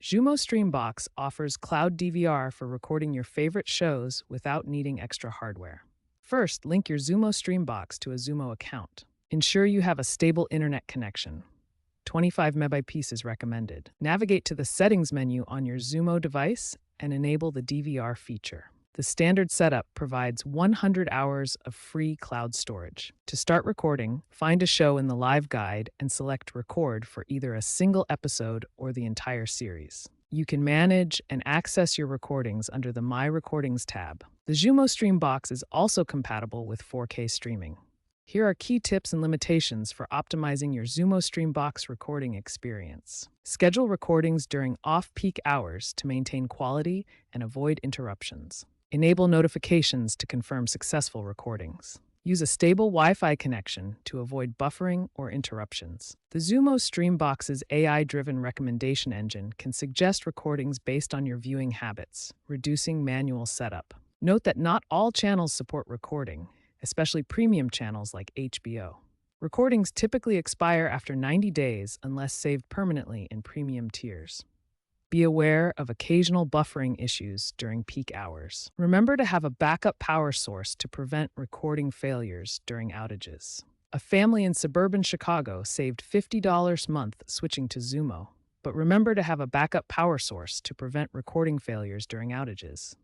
Xumo Streambox offers cloud DVR for recording your favorite shows without needing extra hardware. First, link your Xumo Streambox to a Xumo account. Ensure you have a stable internet connection. 25 Mbps is recommended. Navigate to the Settings menu on your Xumo device and enable the DVR feature. The standard setup provides 100 hours of free cloud storage. To start recording, find a show in the live guide and select Record for either a single episode or the entire series. You can manage and access your recordings under the My Recordings tab. The Xumo Streambox is also compatible with 4K streaming. Here are key tips and limitations for optimizing your Xumo Streambox recording experience. Schedule recordings during off-peak hours to maintain quality and avoid interruptions. Enable notifications to confirm successful recordings. Use a stable Wi-Fi connection to avoid buffering or interruptions. The Xumo Streambox's AI-driven recommendation engine can suggest recordings based on your viewing habits, reducing manual setup. Note that not all channels support recording, especially premium channels like HBO. Recordings typically expire after 90 days unless saved permanently in premium tiers. Be aware of occasional buffering issues during peak hours. Remember to have a backup power source to prevent recording failures during outages. A family in suburban Chicago saved $50 a month switching to Xumo, but remember to have a backup power source to prevent recording failures during outages.